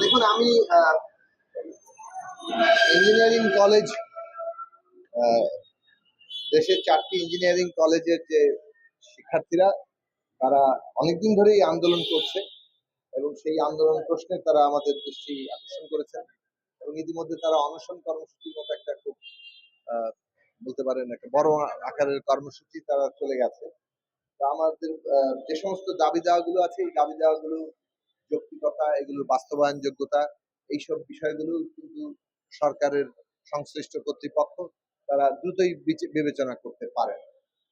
দেখুন আমি engineering college, দেশের 4টি ইঞ্জিনিয়ারিং কলেজের যে শিক্ষার্থীরা তারা অনেকদিন ধরেই আন্দোলন করছে এবং সেই আন্দোলন প্রশ্নে তারা আমাদের দৃষ্টি আকর্ষণ করেছেন এবং ইতিমধ্যে তারা অনশন কর্মসূচির মতো একটা খুব আহ, বলতে পারেন একটা বড় আকারের কর্মসূচি তারা চলে গেছে। তো আমাদের যে সমস্ত দাবি দাওয়া গুলো আছে এই দাবি দাওয়া গুলো যৌক্তিকতা, এগুলোর বাস্তবায়ন যোগ্যতা, এইসব বিষয়গুলো কিন্তু সরকারের সংশ্লিষ্ট কর্তৃপক্ষ তারা দ্রুতই বিবেচনা করতে পারেন।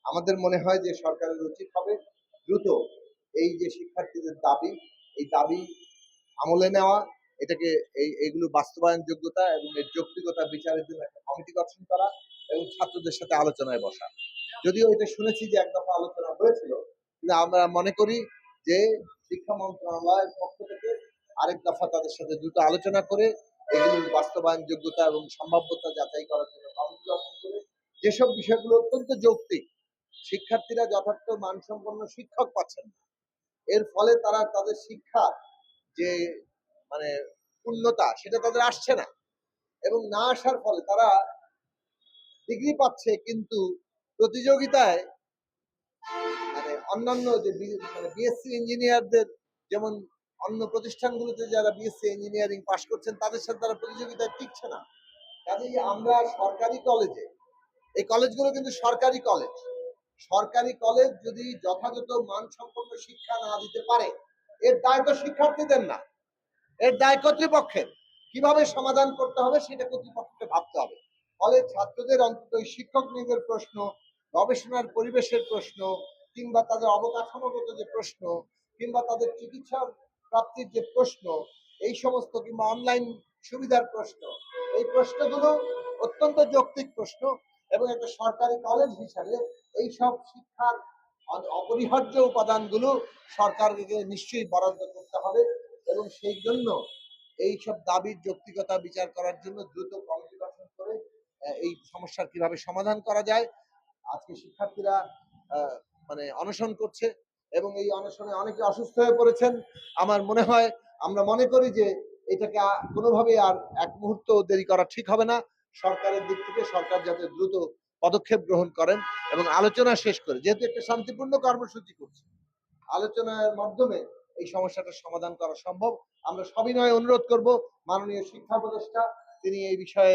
আমাদের মনে হয় যে সরকারের উচিত হবে দ্রুত এই যে শিক্ষার্থীদের দাবি, এই দাবি আমলে নেওয়া, এটাকে এইগুলো বাস্তবায়ন যোগ্যতা এবং এর যৌক্তিকতা বিচারের জন্য একটা কমিটি গঠন করা এবং ছাত্রদের সাথে আলোচনায় বসা। যদিও এটা শুনেছি যে এক দফা আলোচনা হয়েছিল, কিন্তু আমরা মনে করি যে শিক্ষা মন্ত্রণালয়ের পক্ষ থেকে আরেক দফা তাদের সাথে দ্রুত আলোচনা করে এগুলোর বাস্তবায়ন যোগ্যতা এবং সম্ভাব্যতা যাচাই করার জন্য কমিটি গঠন করে যেসব বিষয়গুলো অত্যন্ত যৌক্তিক, শিক্ষার্থীরা যথার্থ মানসম্পন্ন শিক্ষক পাচ্ছেন না, এর ফলে তারা তাদের শিক্ষা যে মানে পূর্ণতা সেটা তাদের আসছে না এবং না আসার ফলে তারা ডিগ্রি পাচ্ছে কিন্তু প্রতিযোগিতায় অন্যান্য যে বিএসসি ইঞ্জিনিয়ারদের, যেমন অন্য প্রতিষ্ঠানগুলোতে যারা বিএসসি ইঞ্জিনিয়ারিং পাশ করছেন তাদের সাথে তারা প্রতিযোগিতায় টিকছে না। কাজেই আমরা সরকারি কলেজে, এই কলেজগুলো কিন্তু সরকারি কলেজ, সরকারি কলেজ যদি যথাযথ মানসম্পন্ন শিক্ষা না দিতে পারে এর দায় তো শিক্ষার্থীদের না, এর দায় কর্তৃপক্ষের। কিভাবে সমাধান করতে হবে সেটা কর্তৃপক্ষকে ভাবতে হবে। ফলে ছাত্রদের অন্তত শিক্ষক নিয়োগের প্রশ্ন, গবেষণার পরিবেশের প্রশ্ন, কিংবা তাদের অবকাঠামোগত যে প্রশ্ন, কিংবা তাদের চিকিৎসা প্রাপ্তির যে প্রশ্ন, এই সমস্ত, কিংবা অনলাইন সুবিধার প্রশ্ন, এই প্রশ্নগুলো অত্যন্ত যৌক্তিক প্রশ্ন এবং একটা সরকারি কলেজ হিসাবে এই সব শিক্ষার অপরিহার্য উপাদানগুলো সরকারকে নিশ্চয়ই বরাদ্দ করতে হবে এবং সেই জন্য এইসব দাবির যৌক্তিকতা বিচার করার জন্য দ্রুত কমিটি গঠন করে এই সমস্যার কিভাবে সমাধান করা যায়। আজকে শিক্ষার্থীরা অনশন করছে এবং এই অনশনে অনেকে অসুস্থ হয়ে পড়েছেন। আমার মনে হয়, আমরা মনে করি যে এটাকে কোনোভাবে আর এক মুহূর্ত দেরি করা ঠিক হবে না। সরকারের দিক থেকে সরকার যাতে দ্রুত পদক্ষেপ গ্রহণ করেন এবং আলোচনা শেষ করে, যেহেতু একটা শান্তিপূর্ণ কর্মসূচি করছে, আলোচনার মাধ্যমে এই সমস্যাটার সমাধান করা সম্ভব। আমরা সবিনয়ে অনুরোধ করব মাননীয় শিক্ষা উপদেষ্টা, তিনি এই বিষয়ে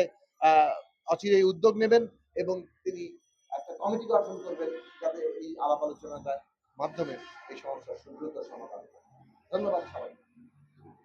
অচিরেই উদ্যোগ নেবেন এবং তিনি একটা কমিটি গঠন করবেন যাতে এই আলাপ আলোচনার মাধ্যমে এই সমস্যার দ্রুত সমাধান হয়। ধন্যবাদ সবাই।